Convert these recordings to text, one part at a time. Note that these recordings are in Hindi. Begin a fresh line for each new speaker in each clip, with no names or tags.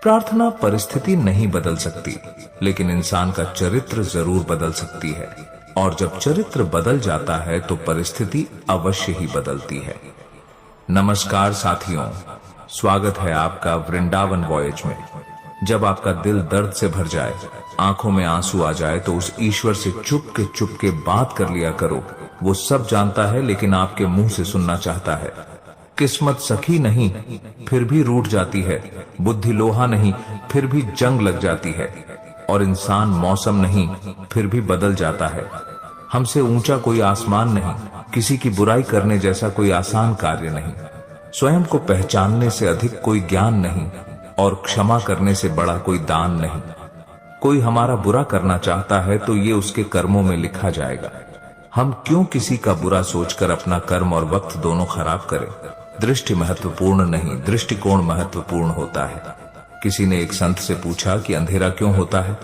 प्रार्थना परिस्थिति नहीं बदल सकती, लेकिन इंसान का चरित्र जरूर बदल सकती है। और जब चरित्र बदल जाता है तो परिस्थिति अवश्य ही बदलती है। नमस्कार साथियों, स्वागत है आपका वृंदावन वॉयज में। जब आपका दिल दर्द से भर जाए, आंखों में आंसू आ जाए, तो उस ईश्वर से चुप के बात कर लिया करो। वो सब जानता है, लेकिन आपके मुंह से सुनना चाहता है। किस्मत सखी नहीं, फिर भी रूठ जाती है। बुद्धि लोहा नहीं, फिर भी जंग लग जाती है। और इंसान मौसम नहीं, फिर भी बदल जाता है। हमसे ऊंचा कोई आसमान नहीं, किसी की बुराई करने जैसा कोई आसान कार्य नहीं। स्वयं को पहचानने से अधिक कोई ज्ञान नहीं, और क्षमा करने से बड़ा कोई दान नहीं। कोई हमारा बुरा करना चाहता है तो ये उसके कर्मों में लिखा जाएगा। हम क्यों किसी का बुरा सोचकर अपना कर्म और वक्त दोनों खराब करें। दृष्टि महत्वपूर्ण नहीं, दृष्टिकोण महत्वपूर्ण होता है। किसी ने एक संत से पूछा कि अंधेरा क्यों होता है।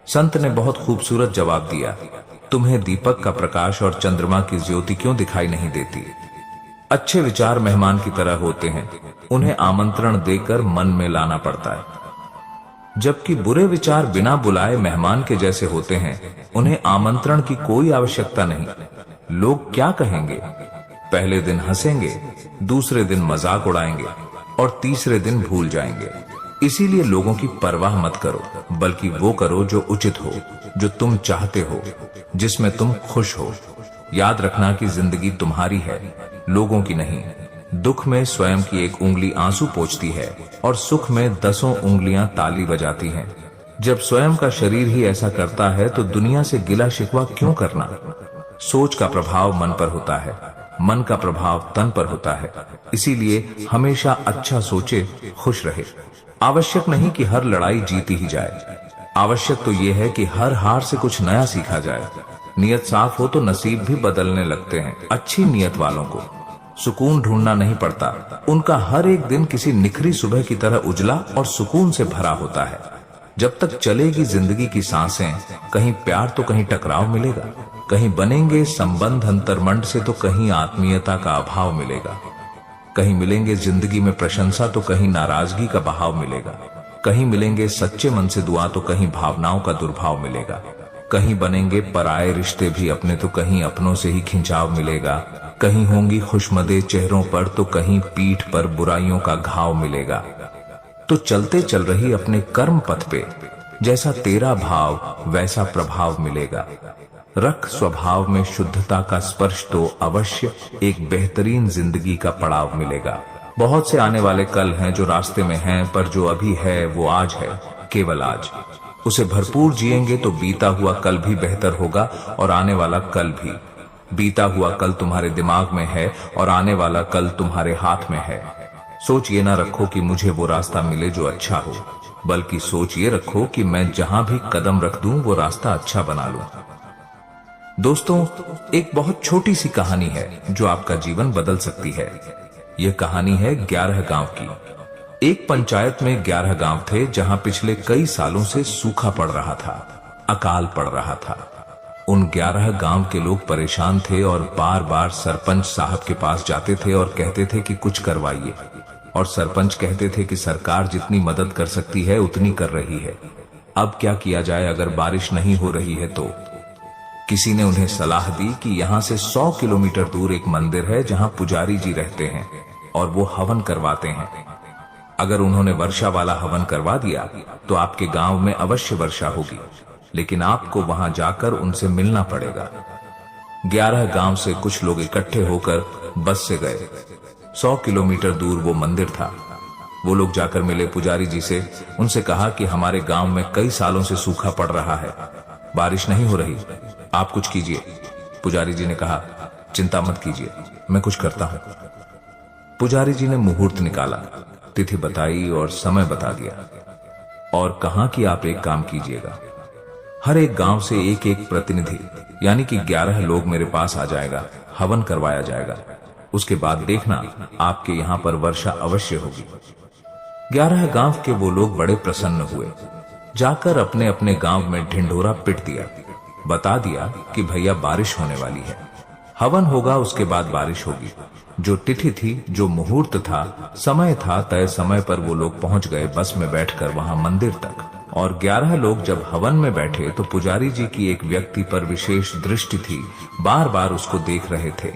संत ने बहुत खूबसूरत जवाब दिया, तुम्हें दीपक का प्रकाश और चंद्रमा की ज्योति क्यों दिखाई नहीं देती। अच्छे विचार मेहमान की तरह होते हैं, उन्हें आमंत्रण देकर मन में लाना पड़ता है। जबकि बुरे विचार बिना बुलाए मेहमान के जैसे होते हैं, उन्हें आमंत्रण की कोई आवश्यकता नहीं। लोग क्या कहेंगे? पहले दिन हंसेंगे, दूसरे दिन मजाक उड़ाएंगे और तीसरे दिन भूल जाएंगे। इसीलिए लोगों की परवाह मत करो, बल्कि वो करो जो उचित हो, जो तुम चाहते हो, जिसमें तुम खुश हो। याद रखना कि जिंदगी तुम्हारी है, लोगों की नहीं। दुख में स्वयं की एक उंगली आंसू पोंछती है और सुख में 10 उंगलियां ताली बजाती हैं। जब स्वयं का शरीर ही ऐसा करता है तो दुनिया से गिला शिकवा क्यों करना। सोच का प्रभाव मन पर होता है, मन का प्रभाव तन पर होता है। इसीलिए हमेशा अच्छा सोचे, खुश रहे। आवश्यक नहीं कि हर लड़ाई जीती ही जाए, आवश्यक तो यह है कि हर हार से कुछ नया सीखा जाए। नियत साफ हो तो नसीब भी बदलने लगते हैं। अच्छी नियत वालों को सुकून ढूंढना नहीं पड़ता, उनका हर एक दिन किसी निखरी सुबह की तरह उजला और सुकून से भरा होता है। जब तक चलेगी जिंदगी की सांसें, कहीं प्यार तो कहीं टकराव मिलेगा, कहीं बनेंगे संबंध अंतर्मंड से तो कहीं आत्मीयता का अभाव मिलेगा, कहीं मिलेंगे जिंदगी में प्रशंसा तो कहीं नाराजगी का बहाव मिलेगा, कहीं मिलेंगे सच्चे मन से दुआ तो कहीं भावनाओं का दुर्भाव मिलेगा, कहीं बनेंगे पराये रिश्ते भी अपने तो कहीं अपनों से ही खिंचाव मिलेगा, कहीं होंगी खुशमदे चेहरों पर तो कहीं पीठ पर बुराइयों का घाव मिलेगा। तो चलते चल रही अपने कर्म पथ पे, जैसा तेरा भाव वैसा प्रभाव मिलेगा। रख स्वभाव में शुद्धता का स्पर्श तो अवश्य एक बेहतरीन जिंदगी का पड़ाव मिलेगा। बहुत से आने वाले कल हैं जो रास्ते में हैं, पर जो अभी है वो आज है, केवल आज। उसे भरपूर जिएंगे तो बीता हुआ कल भी बेहतर होगा और आने वाला कल भी। बीता हुआ कल तुम्हारे दिमाग में है और आने वाला कल तुम्हारे हाथ में है। सोच ये ना रखो कि मुझे वो रास्ता मिले जो अच्छा हो, बल्कि सोच ये रखो कि मैं जहां भी कदम रख दूं वो रास्ता अच्छा बना लूं। दोस्तों, एक बहुत छोटी सी कहानी है जो आपका जीवन बदल सकती है। यह कहानी है 11 गांव की। एक पंचायत में 11 गांव थे जहां पिछले कई सालों से सूखा पड़ रहा था, अकाल पड़ रहा था। उन 11 गांव के लोग परेशान थे और बार बार सरपंच साहब के पास जाते थे और कहते थे कि कुछ करवाइए। और सरपंच कहते थे कि सरकार जितनी मदद कर सकती है उतनी कर रही है, अब क्या किया जाए अगर बारिश नहीं हो रही है तो। किसी ने उन्हें सलाह दी कि यहां से 100 किलोमीटर दूर एक मंदिर है जहां पुजारी जी रहते हैं और वो हवन करवाते हैं। अगर उन्होंने वर्षा वाला हवन करवा दिया तो आपके गांव में अवश्य वर्षा होगी, लेकिन आपको वहां जाकर उनसे मिलना पड़ेगा। 11 गांव से कुछ लोग इकट्ठे होकर बस से गए। 100 किलोमीटर दूर वो मंदिर था। वो लोग जाकर मिले पुजारी जी से। उनसे कहा कि हमारे गांव में कई सालों से सूखा पड़ रहा है, बारिश नहीं हो रही, आप कुछ कीजिए। पुजारी जी ने कहा, चिंता मत कीजिए, मैं कुछ करता हूं। पुजारी जी ने मुहूर्त निकाला, तिथि बताई और समय बता दिया और कहा कि आप एक काम कीजिएगा, हर एक गांव से एक एक प्रतिनिधि यानी कि 11 लोग मेरे पास आ जाएगा, हवन करवाया जाएगा। उसके बाद देखना आपके यहाँ पर वर्षा अवश्य होगी। 11 गांव के वो लोग बड़े प्रसन्न हुए। जाकर अपने अपने गांव में ढिंढोरा पिट दिया, बता दिया कि भैया बारिश होने वाली है, हवन होगा, उसके बाद बारिश होगी। जो तिथि थी, जो मुहूर्त था, समय था, तय समय पर वो लोग पहुंच गए बस में बैठकर वहां मंदिर तक। और 11 लोग जब हवन में बैठे तो पुजारी जी की एक व्यक्ति पर विशेष दृष्टि थी, बार बार उसको देख रहे थे।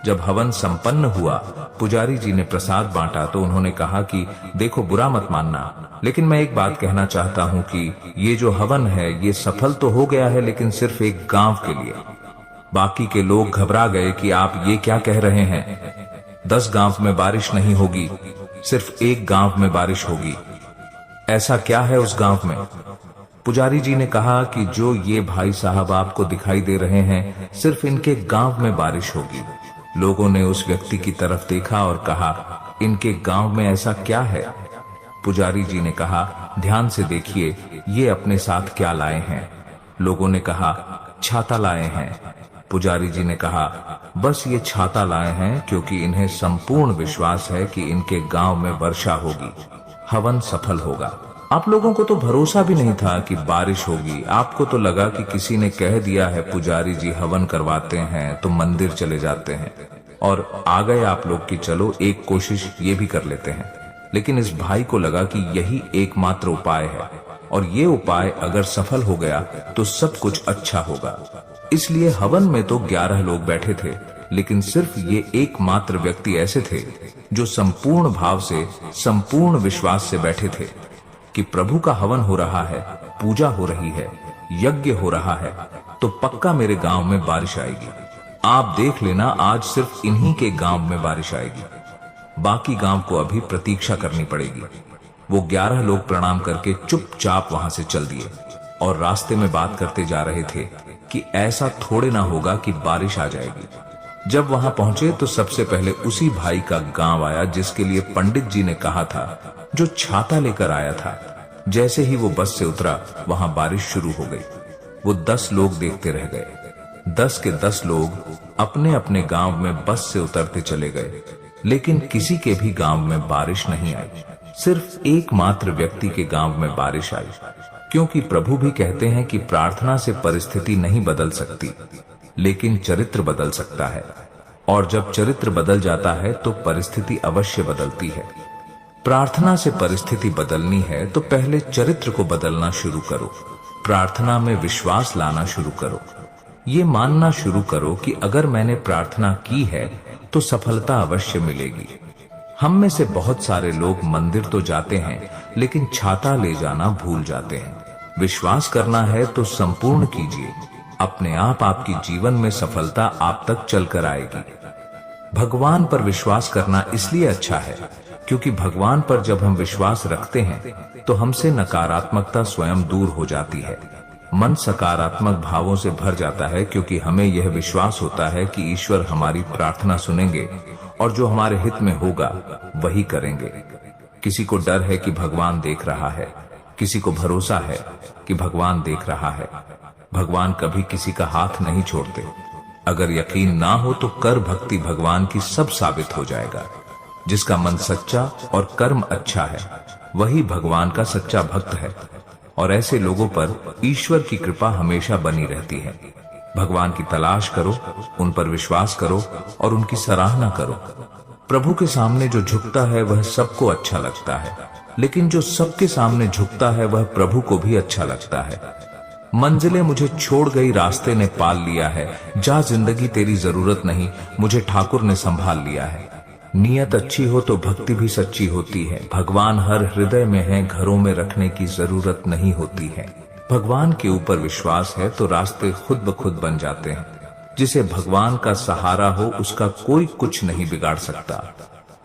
जब हवन संपन्न हुआ, पुजारी जी ने प्रसाद बांटा तो उन्होंने कहा कि देखो, बुरा मत मानना, लेकिन मैं एक बात कहना चाहता हूं कि ये जो हवन है ये सफल तो हो गया है, लेकिन सिर्फ एक गांव के लिए। बाकी के लोग घबरा गए कि आप ये क्या कह रहे हैं, 10 गांव में बारिश नहीं होगी, सिर्फ एक गांव में बारिश होगी। ऐसा क्या है उस गांव में? पुजारी जी ने कहा कि जो ये भाई साहब आपको दिखाई दे रहे हैं, सिर्फ इनके गांव में बारिश होगी। लोगों ने उस व्यक्ति की तरफ देखा और कहा, इनके गांव में ऐसा क्या है? पुजारी जी ने कहा, ध्यान से देखिए, ये अपने साथ क्या लाए हैं? लोगों ने कहा, छाता लाए हैं। पुजारी जी ने कहा, बस ये छाता लाए हैं क्योंकि इन्हें संपूर्ण विश्वास है कि इनके गांव में वर्षा होगी, हवन सफल होगा। आप लोगों को तो भरोसा भी नहीं था कि बारिश होगी। आपको तो लगा कि किसी ने कह दिया है पुजारी जी हवन करवाते हैं तो मंदिर चले जाते हैं, और आ गए आप लोग कि चलो एक कोशिश ये भी कर लेते हैं। लेकिन इस भाई को लगा कि यही एकमात्र उपाय है, और ये उपाय अगर सफल हो गया तो सब कुछ अच्छा होगा। इसलिए हवन में तो 11 लोग बैठे थे, लेकिन सिर्फ ये एकमात्र व्यक्ति ऐसे थे जो संपूर्ण भाव से, संपूर्ण विश्वास से बैठे थे कि प्रभु का हवन हो रहा है, पूजा हो रही है, यज्ञ हो रहा है, तो पक्का मेरे गांव में बारिश आएगी। आप देख लेना, आज सिर्फ इन्हीं के गांव में बारिश आएगी, बाकी गांव को अभी प्रतीक्षा करनी पड़ेगी। वो 11 लोग प्रणाम करके चुपचाप वहां से चल दिए और रास्ते में बात करते जा रहे थे कि ऐसा थोड़े ना होगा कि बारिश आ जाएगी। जब वहां पहुंचे तो सबसे पहले उसी भाई का गांव आया जिसके लिए पंडित जी ने कहा था, जो छाता लेकर आया था। जैसे ही वो बस से उतरा, वहां बारिश शुरू हो गई। वो 10 लोग देखते रह गए। 10 के 10 लोग अपने अपने गांव में बस से उतरते चले गए, लेकिन किसी के भी गांव में बारिश नहीं आई। सिर्फ एकमात्र व्यक्ति के गांव में बारिश आई, क्योंकि प्रभु भी कहते हैं कि प्रार्थना से परिस्थिति नहीं बदल सकती, लेकिन चरित्र बदल सकता है। और जब चरित्र बदल जाता है तो परिस्थिति अवश्य बदलती है। प्रार्थना से परिस्थिति बदलनी है तो पहले चरित्र को बदलना शुरू करो। प्रार्थना में विश्वास लाना शुरू करो। ये मानना शुरू करो कि अगर मैंने प्रार्थना की है तो सफलता अवश्य मिलेगी। हम में से बहुत सारे लोग मंदिर तो जाते हैं, लेकिन छाता ले जाना भूल जाते हैं। विश्वास करना है तो संपूर्ण कीजिए। अपने आप आपकी जीवन में सफलता आप तक चलकर आएगी। भगवान पर विश्वास करना इसलिए अच्छा है क्योंकि भगवान पर जब हम विश्वास रखते हैं तो हमसे नकारात्मकता स्वयं दूर हो जाती है। मन सकारात्मक भावों से भर जाता है क्योंकि हमें यह विश्वास होता है कि ईश्वर हमारी प्रार्थना सुनेंगे और जो हमारे हित में होगा वही करेंगे। किसी को डर है कि भगवान देख रहा है, किसी को भरोसा है कि भगवान देख रहा है। भगवान कभी किसी का हाथ नहीं छोड़ते। अगर यकीन ना हो तो कर भक्ति भगवान की सब साबित हो जाएगा। जिसका मन सच्चा और कर्म अच्छा है वही भगवान का सच्चा भक्त है, और ऐसे लोगों पर ईश्वर की कृपा हमेशा बनी रहती है। भगवान की तलाश करो, उन पर विश्वास करो और उनकी सराहना करो। प्रभु के सामने जो झुकता है वह सबको अच्छा लगता है, लेकिन जो सबके सामने झुकता है वह प्रभु को भी अच्छा लगता है। मंजिलें मुझे छोड़ गई, रास्ते ने पाल लिया है, जा जिंदगी तेरी जरूरत नहीं, मुझे ठाकुर ने संभाल लिया है। नियत अच्छी हो तो भक्ति भी सच्ची होती है। भगवान हर हृदय में है, घरों में रखने की जरूरत नहीं होती है। भगवान के ऊपर विश्वास है तो रास्ते खुद ब खुद बन जाते हैं। जिसे भगवान का सहारा हो उसका कोई कुछ नहीं बिगाड़ सकता।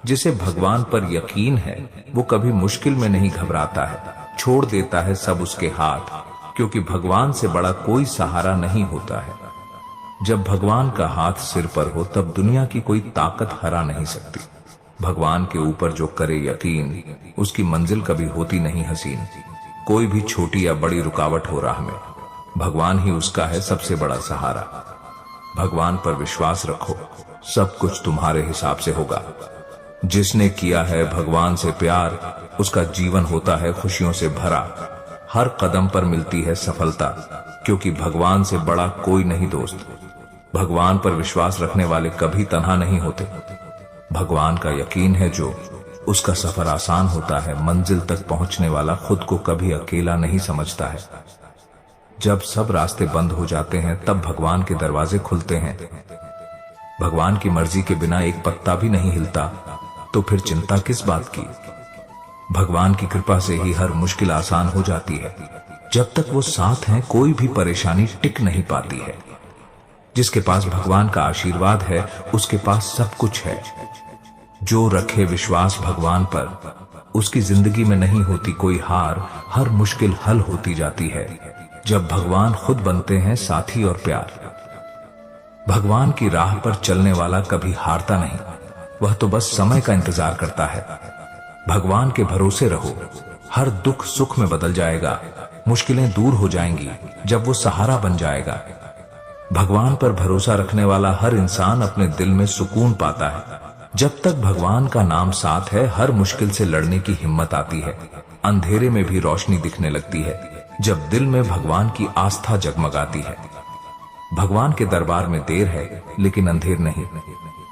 जिसे भगवान पर यकीन है वो कभी मुश्किल में नहीं घबराता है, छोड़ देता है सब उसके हाथ, क्योंकि भगवान से बड़ा कोई सहारा नहीं होता है। जब भगवान का हाथ सिर पर हो तब दुनिया की कोई ताकत हरा नहीं सकती। भगवान के ऊपर जो करे यकीन, उसकी मंजिल कभी होती नहीं हसीन। कोई भी छोटी या बड़ी रुकावट हो राह में, भगवान ही उसका है सबसे बड़ा सहारा। भगवान पर विश्वास रखो, सब कुछ तुम्हारे हिसाब से होगा। जिसने किया है भगवान से प्यार, उसका जीवन होता है खुशियों से भरा। हर कदम पर मिलती है सफलता, क्योंकि भगवान से बड़ा कोई नहीं दोस्त। भगवान पर विश्वास रखने वाले कभी तन्हा नहीं होते। भगवान का यकीन है जो, उसका सफर आसान होता है। मंजिल तक पहुंचने वाला खुद को कभी अकेला नहीं समझता है। जब सब रास्ते बंद हो जाते हैं तब भगवान के दरवाजे खुलते हैं। भगवान की मर्जी के बिना एक पत्ता भी नहीं हिलता, तो फिर चिंता किस बात की। भगवान की कृपा से ही हर मुश्किल आसान हो जाती है। जब तक वो साथ हैं कोई भी परेशानी टिक नहीं पाती है। जिसके पास भगवान का आशीर्वाद है उसके पास सब कुछ है। जो रखे विश्वास भगवान पर, उसकी जिंदगी में नहीं होती कोई हार, हर मुश्किल हल होती जाती है। जब भगवान खुद बनते हैं साथी और प्यार। भगवान की राह पर चलने वाला कभी हारता नहीं, वह तो बस समय का इंतजार करता है। भगवान के भरोसे रहो, हर दुख सुख में बदल जाएगा। मुश्किलें दूर हो जाएंगी जब वो सहारा बन जाएगा। भगवान पर भरोसा रखने वाला हर इंसान अपने दिल में सुकून पाता है। जब तक भगवान का नाम साथ है हर मुश्किल से लड़ने की हिम्मत आती है। अंधेरे में भी रोशनी दिखने लगती है जब दिल में भगवान की आस्था जगमगाती है। भगवान के दरबार में देर है लेकिन अंधेर नहीं।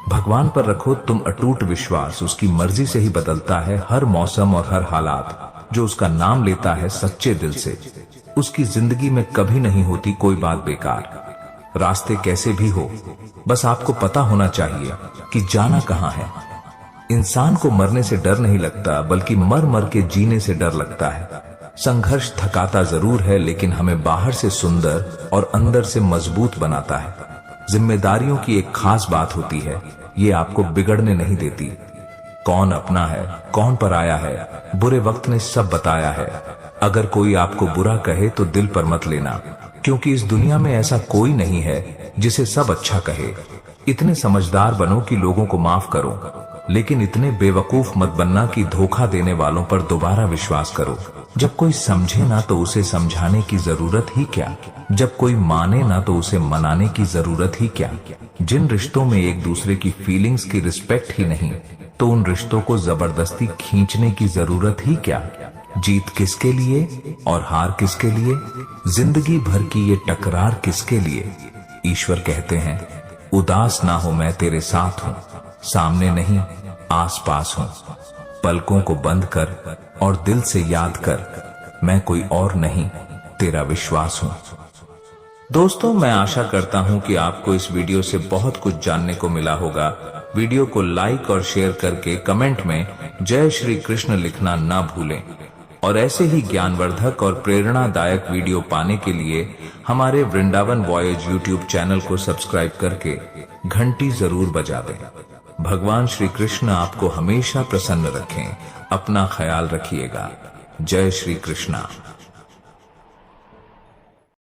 भगवान पर रखो तुम अटूट विश्वास, उसकी मर्जी से ही बदलता है हर मौसम और हर हालात। जो उसका नाम लेता है सच्चे दिल से, उसकी जिंदगी में कभी नहीं होती कोई बात बेकार। रास्ते कैसे भी हो, बस आपको पता होना चाहिए कि जाना कहां है। इंसान को मरने से डर नहीं लगता, बल्कि मर मर के जीने से डर लगता है। संघर्ष थकाता जरूर है लेकिन हमें बाहर से सुंदर और अंदर से मजबूत बनाता है। जिम्मेदारियों की एक खास बात होती है, ये आपको बिगड़ने नहीं देती। कौन अपना है कौन पराया है, बुरे वक्त ने सब बताया है। अगर कोई आपको बुरा कहे तो दिल पर मत लेना, क्योंकि इस दुनिया में ऐसा कोई नहीं है जिसे सब अच्छा कहे। इतने समझदार बनो कि लोगों को माफ करो, लेकिन इतने बेवकूफ मत बनना कि धोखा देने वालों पर दोबारा विश्वास करो। जब कोई समझे ना तो उसे समझाने की जरूरत ही क्या, जब कोई माने ना तो उसे मनाने की जरूरत ही क्या। जिन रिश्तों में एक दूसरे की फीलिंग्स की रिस्पेक्ट ही नहीं, तो उन रिश्तों को जबरदस्ती खींचने की जरूरत ही क्या। जीत किसके लिए और हार किसके लिए, जिंदगी भर की ये टकरार किसके लिए। ईश्वर कहते हैं उदास ना हो मैं तेरे साथ हूं, सामने नहीं आस पास हूं। पलकों को बंद कर और दिल से याद कर, मैं कोई और नहीं तेरा विश्वास हूं। दोस्तों, मैं आशा करता हूं कि आपको इस वीडियो से बहुत कुछ जानने को मिला होगा। वीडियो को लाइक और शेयर करके कमेंट में जय श्री कृष्ण लिखना ना भूलें। और ऐसे ही ज्ञानवर्धक और प्रेरणादायक वीडियो पाने के लिए हमारे वृंदावन वॉयज यूट्यूब चैनल को सब्सक्राइब करके घंटी जरूर बजा दें। भगवान श्री कृष्ण आपको हमेशा प्रसन्न रखें। अपना ख्याल रखिएगा। जय श्री कृष्णा।